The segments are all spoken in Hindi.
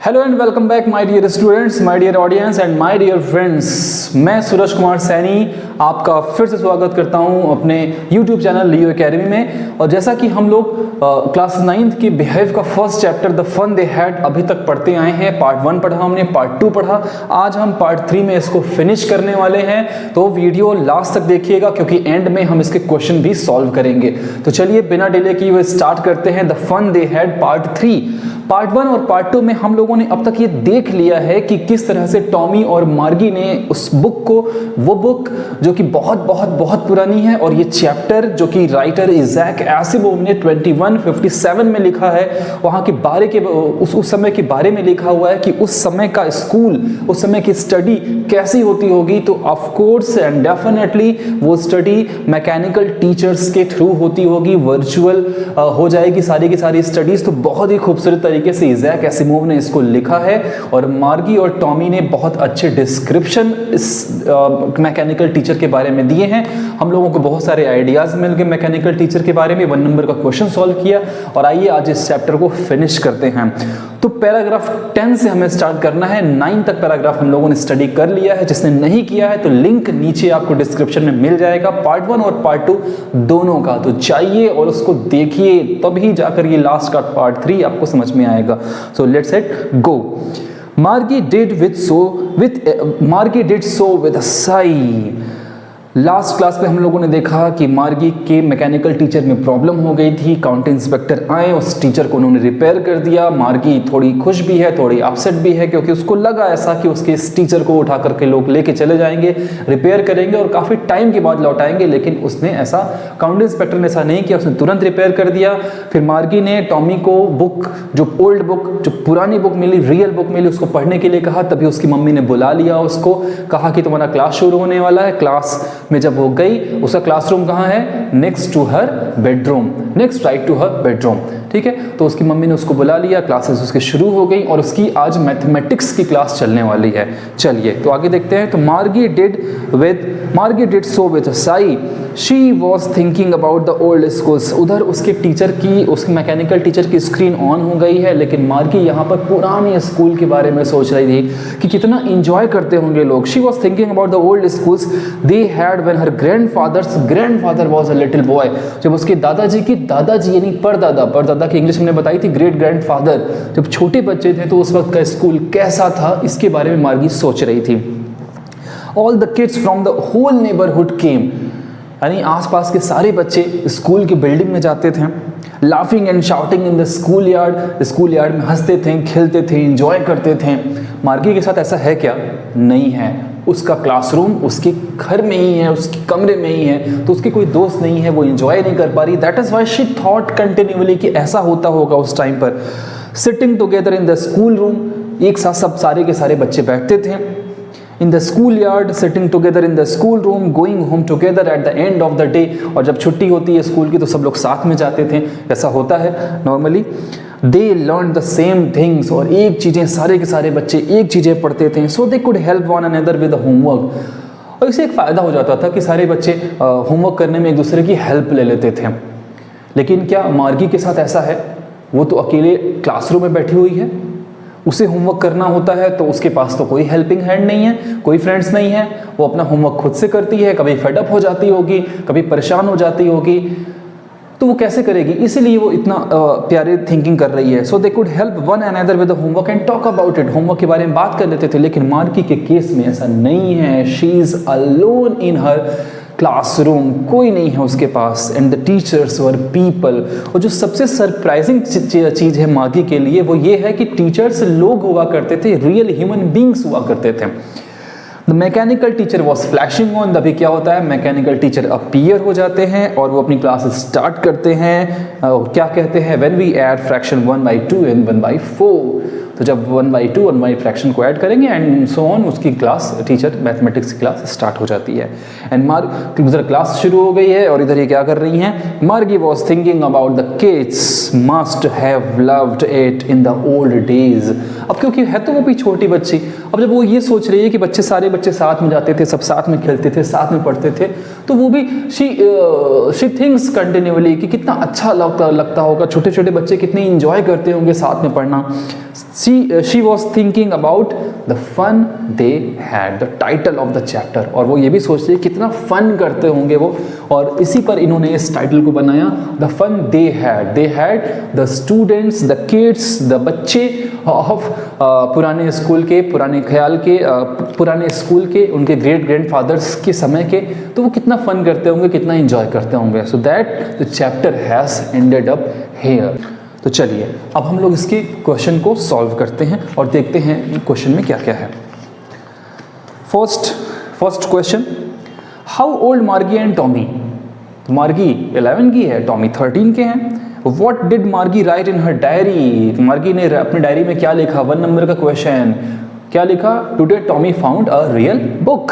Hello and welcome back my dear students, my dear audience and my dear friends. मैं सूरज कुमार सैनी आपका फिर से स्वागत करता हूं अपने YouTube चैनल लियो एकेडमी में। और जैसा कि हम लोग क्लास 9th के बिहेव का first chapter the fun they had अभी तक पढ़ते आए हैं। पार्ट 1 पढ़ा हमने, पार्ट 2 पढ़ा, आज हम पार्ट 3 में इसको फिनिश करने वाले हैं। तो वीडियो लास्ट तक देखिएगा क्योंकि एंड में हम इसके क्वेश्चन भी सॉल्व करेंगे। तो चलिए बिना डिले किए हुए स्टार्ट करते हैं the fun they had part 3। Part 1 और पार्ट 2 में हम लोगों ने अब तक ये देख लिया है कि किस तरह से टॉमी और मार्गी ने उस बुक को, वो बुक जो कि बहुत पुरानी है, और ये चैप्टर जो कि राइटर इज़ैक एसिमोव ने 2157 में लिखा है, वहाँ के बारे के उस समय के बारे में लिखा हुआ है कि उस समय का स्कूल, उस समय की स्टडी कैसी होती होगी। तो ऑफ कोर्स एंड डेफिनेटली वो स्टडी मैकेनिकल टीचर्स के थ्रू होती होगी, वर्चुअल हो जाएगी सारी की सारी स्टडीज। तो बहुत ही खूबसूरत तरीके से इज़ैक एसिमोव ने इसको लिखा है और मार्गी और टॉमी ने बहुत अच्छे डिस्क्रिप्शन इस मैकेनिकल टीचर के बारे में दिए हैं। हम लोगों को बहुत सारे आइडियाज मिल गए मैकेनिकल टीचर के बारे में। 1 नंबर का क्वेश्चन सॉल्व किया और आइए आज इस चैप्टर को फिनिश करते हैं। तो पैराग्राफ 10 से हमें स्टार्ट करना है। 9 तक पैराग्राफ हम लोगों ने स्टडी कर लिया है। जिसने नहीं किया है तो लिंक नीचे आपको डिस्क्रिप्शन में मिल जाएगा, पार्ट 1 और पार्ट 2 दोनों का। तो जाइए और उसको देखिए, तभी जाकर ये लास्ट का पार्ट 3 आपको समझ में आएगा। So let's go. Margie did so with a sigh। Last class में हम लोगों ने देखा कि मार्गी के मैकेनिकल टीचर में प्रॉब्लम हो गई थी। काउंटी इंस्पेक्टर आए, उस टीचर को उन्होंने रिपेयर कर दिया। मार्गी थोड़ी खुश भी है, थोड़ी अपसेट भी है, क्योंकि उसको लगा ऐसा कि उसके इस टीचर को उठा करके लोग लेके चले जाएंगे, रिपेयर करेंगे और काफ़ी टाइम के बाद लौटाएंगे। लेकिन उसने ऐसा, काउंटी इंस्पेक्टर ने ऐसा नहीं किया, उसने तुरंत रिपेयर कर दिया। फिर मार्गी ने टॉमी को बुक, जो ओल्ड बुक, जो पुरानी बुक मिली, रियल बुक मिली, उसको पढ़ने के लिए कहा। तभी उसकी मम्मी ने बुला लिया उसको, कहा कि तुम्हारा क्लास शुरू होने वाला है। क्लास में जब वो गई, उसका क्लासरूम कहाँ है? Next to her bedroom, next right to her bedroom. ठीक है, तो उसकी मम्मी ने उसको बुला लिया, क्लासेस उसके शुरू हो गई और उसकी आज मैथमेटिक्स की क्लास चलने वाली है। चलिए तो आगे देखते हैं। तो मार्गी did so with a Sai. She was thinking about the old schools. उधर उसके टीचर की, उसके मैकेनिकल टीचर की स्क्रीन ऑन हो गई है, लेकिन मार्गी यहाँ पर पुराने स्कूल के बारे में सोच रही थी कि कितना इंजॉय करते होंगे लोग। She was thinking about the old schools they had when her grandfather was a little boy. जब उसके दादाजी की, दादाजी यानी परदादा की इंग्लिश हमने बताई थी ग्रेट ग्रैंडफादर, जब छोटे बच्चे थे तो उस वक्त का स्कूल कैसा था, इसके बारे में मार्गी सोच रही थी। All the kids from the whole neighbourhood came, यानी आसपास के सारे बच्चे स्कूल की बिल्डिंग में जाते थे। Laughing and shouting in the school yard में हंसते थे, खेलते थे, एंजॉय करते थे। मार्गी के साथ ऐसा है क्या? नहीं है। उसका क्लासरूम उसके घर में ही है, उसके कमरे में ही है, तो उसके कोई दोस्त नहीं है, वो एंजॉय नहीं कर पा रही। That is why she thought continually कि ऐसा होता होगा उस टाइम पर। Sitting together in the school room, एक साथ सब सारे के सारे बच्चे बैठते थे। In the schoolyard, sitting together in the school room, going home together at the end of the day। और जब छुट्टी होती है स्कूल की तो सब लोग साथ में जाते थे, ऐसा होता है normally. They learned the same things, और एक चीज़ें, सारे के सारे बच्चे एक चीज़ें पढ़ते थे। So they could help one another with the homework। और इससे एक फ़ायदा हो जाता था कि सारे बच्चे होमवर्क करने में एक दूसरे की हेल्प ले लेते थे। लेकिन क्या मार्गी के साथ ऐसा है? वो तो अकेले क्लासरूम में बैठी हुई है, उसे होमवर्क करना होता है तो उसके पास तो कोई हेल्पिंग हैंड नहीं है, कोई फ्रेंड्स नहीं है। वो अपना होमवर्क खुद से करती है, कभी फेडअप हो जाती होगी, कभी परेशान हो जाती होगी, तो वो कैसे करेगी? इसीलिए वो इतना प्यारे थिंकिंग कर रही है। So they could help one another with the homework and talk about it. Homework के बारे में बात कर लेते थे। लेकिन मार्गी के केस में ऐसा नहीं है। She is alone in her classroom, कोई नहीं है उसके पास। And the teachers were people. और जो सबसे सरप्राइजिंग चीज़ है मार्गी के लिए वो ये है कि टीचर्स लोग हुआ करते थे, रियल ह्यूमन बींग्स हुआ करते थे। The mechanical teacher was flashing on. तभी क्या होता है? मैकेनिकल टीचर अपीयर हो जाते हैं और वो अपनी क्लासेस स्टार्ट करते हैं। क्या कहते हैं? When we add fraction 1/2 and 1/4। तो जब 1/2 और 1 फ्रैक्शन को ऐड करेंगे एंड सो ऑन, उसकी क्लास, टीचर मैथमेटिक्स की क्लास स्टार्ट हो जाती है। एंड उधर क्लास शुरू हो गई है और इधर ये क्या कर रही हैं? मार्गी was thinking about the kids must have loved it in the old days. अब क्योंकि है तो वो भी छोटी बच्ची, अब जब वो ये सोच रही है कि सारे बच्चे साथ में जाते थे, सब साथ में खेलते थे, साथ में पढ़ते थे, तो वो भी शी थिंक्स कंटिन्यूअली कि कितना अच्छा लगता होगा, छोटे छोटे बच्चे कितने इंजॉय करते होंगे साथ में पढ़ना। She was thinking about the fun they had, the title of the chapter, और वो ये भी सोचते हैं कितना फन करते होंगे वो, और इसी पर इन्होंने इस टाइटल को बनाया, the fun they had the students, the kids, the बच्चे ऑफ पुराने स्कूल के, पुराने ख्याल के, पुराने स्कूल के, उनके ग्रेट ग्रैंडफादर्स के समय के, तो वो कितना फन करते होंगे, कितना एंजॉय करते होंगे। So that the chapter has ended up here. तो चलिए अब हम लोग इसके क्वेश्चन को सॉल्व करते हैं और देखते हैं क्वेश्चन में क्या क्या है। फर्स्ट क्वेश्चन, हाउ ओल्ड मार्गी एंड टॉमी? मार्गी 11 की है, टॉमी 13 के हैं। व्हाट डिड मार्गी राइट इन हर डायरी? मार्गी ने अपनी डायरी में क्या लिखा? 1 नंबर का क्वेश्चन, क्या लिखा? Today Tommy found a real book.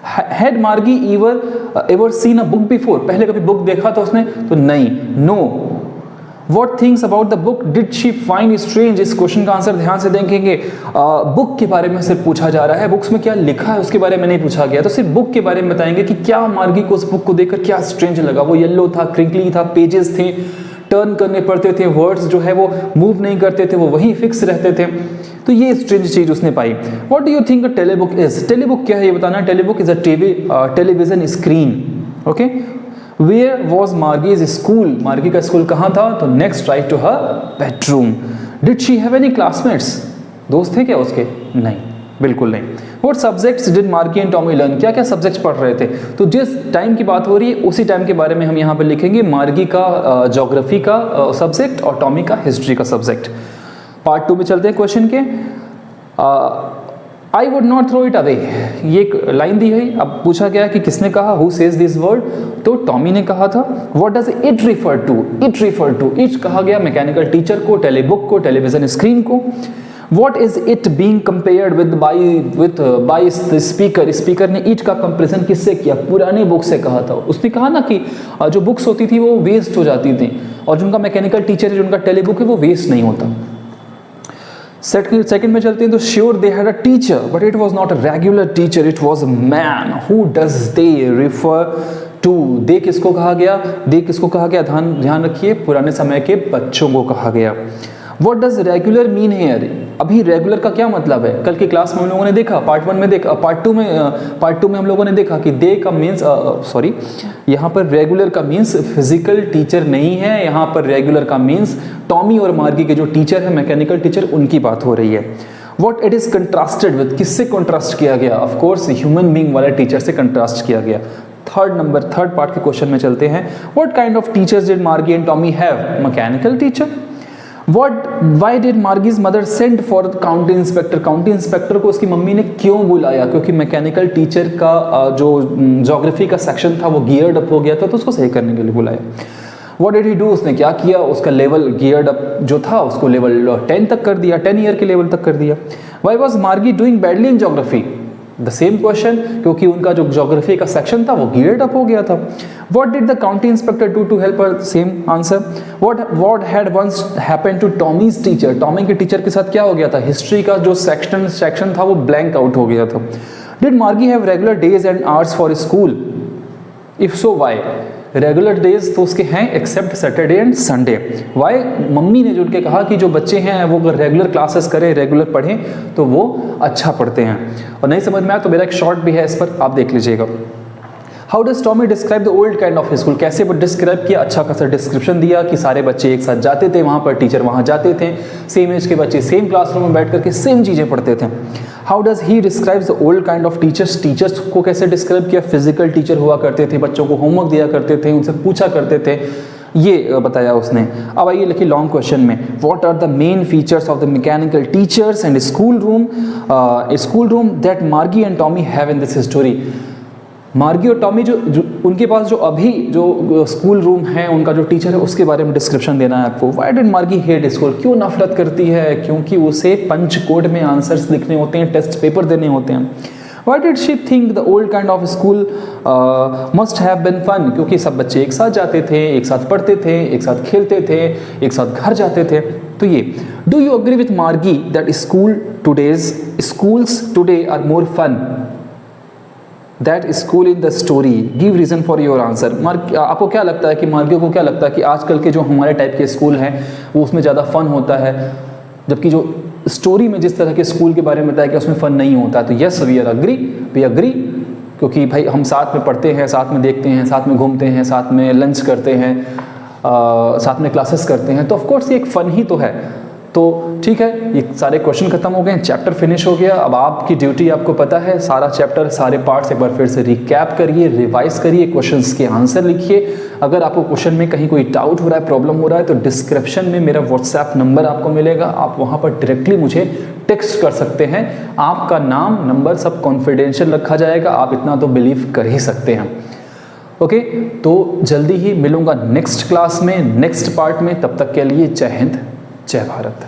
Had Margie ever seen a book before? पहले कभी बुक देखा था उसने? तो नहीं, no. What things about the book did she find strange? इस क्वेश्चन का आंसर ध्यान से देखेंगे। बुक के बारे में सिर्फ पूछा जा रहा है, बुक्स में क्या लिखा है उसके बारे में नहीं पूछा गया, तो सिर्फ बुक के बारे में बताएंगे कि क्या मार्गी को उस बुक को देखकर क्या स्ट्रेंज लगा। वो येलो था, क्रिंकली था, पेजेस थे, टर्न करने पड़ते थे, वर्ड्स जो है वो मूव नहीं करते थे, वो वहीं फिक्स रहते थे, तो ये स्ट्रेंज चीज उसने पाई। What do you think a telebook is? Telebook क्या है ये बताना। Telebook is a television screen. Okay, Where was Margie's school? मार्गी का स्कूल कहाँ था? तो next right to her bedroom. Did she have any classmates? दोस्त थे क्या उसके? नहीं, बिल्कुल नहीं। What subjects did Margie and Tommy learn? क्या क्या सब्जेक्ट्स पढ़ रहे थे? तो जिस टाइम की बात हो रही है उसी टाइम के बारे में हम यहाँ पे लिखेंगे। मार्गी का ज्योग्राफी का सब्जेक्ट और टॉमी का हिस्ट्री का सब्जेक्ट। पार्ट 2 में चलते हैं क्वेश्चन के। I would not throw it away, ये एक लाइन दी है। अब पूछा गया कि किसने कहा, who says this word? तो टॉमी ने कहा था। What does it refer to? It refer to, it कहा गया मैकेनिकल टीचर को, टेलीबुक को, टेलीविजन स्क्रीन को। What is it being compared with by the speaker? Speaker ने it का कंपेरिजन किससे किया? पुरानी बुक से कहा था। उसने कहा ना कि जो बुक्स होती थी वो वेस्ट हो जाती थी, और जिनका मैकेनिकल टीचर है, जिनका टेलीबुक है, वो वेस्ट नहीं होता। सेकंड में चलते हैं तो sure they had a teacher but it was not a regular teacher, it was a man. Who does they refer to? They किसको कहा गया? दे किसको कहा गया? ध्यान रखिए, पुराने समय के बच्चों को कहा गया। What does regular mean here? अभी रेगुलर का क्या मतलब है? कल की क्लास में हम लोगों ने देखा, पार्ट 1 में देखा, पार्ट टू में हम लोगों ने देखा कि दे का मीन्स यहाँ पर रेगुलर का मीन्स फिजिकल टीचर नहीं है, यहाँ पर रेगुलर का मीन्स टॉमी और मार्गी के जो टीचर है, मैकेनिकल टीचर, उनकी बात हो रही है। What it is contrasted with? किससे कंट्रास्ट किया गया? ऑफ कोर्स ह्यूमन बीइंग वाले टीचर से कंट्रास्ट किया गया। थर्ड पार्ट के क्वेश्चन में चलते हैं। What kind of teachers did Margie and Tommy have? Mechanical teacher. Why did Margie's mother send for the county inspector? County inspector को उसकी मम्मी ने क्यों बुलाया? क्योंकि मैकेनिकल टीचर का जो ज्योग्राफी का सेक्शन था वो गियर्ड अप हो गया था, तो उसको सही करने के लिए बुलाया। What did he do? उसने क्या किया? उसका लेवल गियर्ड अप जो था उसको लेवल 10 तक कर दिया, 10 ईयर के लेवल तक कर दिया। Why was Margie doing badly in geography? The same question, क्योंकि उनका जो ज्योग्राफी का सेक्शन था वो गियर्ड अप हो गया था। What did the county inspector do to help her? Same answer. What had once happened to Tommy's teacher? Tommy के टीचर के साथ क्या हो गया था? हिस्ट्री का जो सेक्शन था वो ब्लैंक आउट हो गया था। Did Margie have regular days and hours for school? If so why? Regular days तो उसके हैं except Saturday and Sunday. Why? Mummy ने जो उनके कहा कि जो बच्चे हैं वो अगर रेगुलर क्लासेस करें, रेगुलर पढ़ें, तो वो अच्छा पढ़ते हैं। और नहीं समझ में आया तो मेरा एक शॉर्ट भी है, इस पर आप देख लीजिएगा। How does Tommy describe the old kind of school? कैसे वो डिस्क्राइब किया? अच्छा खासा डिस्क्रिप्शन दिया कि सारे बच्चे एक साथ जाते थे वहाँ पर, टीचर वहाँ जाते थे, सेम एज के बच्चे सेम क्लासरूम में बैठ करके सेम चीज़ें पढ़ते थे। How does he describes the old kind of teachers? Teachers को कैसे डिस्क्राइब किया? फिजिकल टीचर हुआ करते थे, बच्चों को होमवर्क दिया करते थे, उनसे पूछा करते थे, ये बताया उसने। अब आइए लिखिए लॉन्ग क्वेश्चन में, what are the main features of the mechanical teachers and school room that Margie and Tommy have in this story? Margie और टॉमी जो उनके पास जो अभी जो स्कूल रूम है, उनका जो टीचर है, उसके बारे में डिस्क्रिप्शन देना है आपको। व्हाई डिड मार्गी हेट स्कूल? क्यों नफरत करती है? क्योंकि उसे पंच कोड में आंसर्स लिखने होते हैं, टेस्ट पेपर देने होते हैं। Why did she think the old kind of school must have been fun? क्योंकि सब बच्चे एक साथ जाते थे, एक साथ पढ़ते थे, एक साथ खेलते थे, एक साथ घर जाते थे। तो ये, do you agree with Margie that schools today are more fun? That school in the story, give reason for your answer. आपको क्या लगता है कि मार्गियों को क्या लगता है कि आजकल के जो हमारे टाइप के स्कूल हैं वो उसमें ज़्यादा फ़न होता है, जबकि जो स्टोरी में जिस तरह के स्कूल के बारे में बताया कि उसमें फ़न नहीं होता। तो यस, वी अग्री, क्योंकि भाई हम साथ में पढ़ते हैं, साथ में देखते हैं, साथ में घूमते हैं, साथ में लंच करते हैं, साथ में क्लासेस करते हैं, तो ऑफकोर्स ये एक फ़न ही तो है। तो ठीक है, ये सारे क्वेश्चन खत्म हो गए, चैप्टर फिनिश हो गया। अब आपकी ड्यूटी, आपको पता है, सारा चैप्टर, सारे पार्ट्स एक बार फिर से रिकैप करिए, रिवाइज करिए, क्वेश्चंस के आंसर लिखिए। अगर आपको क्वेश्चन में कहीं कोई डाउट हो रहा है, प्रॉब्लम हो रहा है, तो डिस्क्रिप्शन में मेरा व्हाट्सएप नंबर आपको मिलेगा, आप वहाँ पर डायरेक्टली मुझे टेक्स्ट कर सकते हैं। आपका नाम, नंबर सब कॉन्फिडेंशियल रखा जाएगा, आप इतना तो बिलीव कर ही सकते हैं। ओके, तो जल्दी ही मिलूंगा नेक्स्ट क्लास में, नेक्स्ट पार्ट में। तब तक के लिए जय हिंद, जय भारत।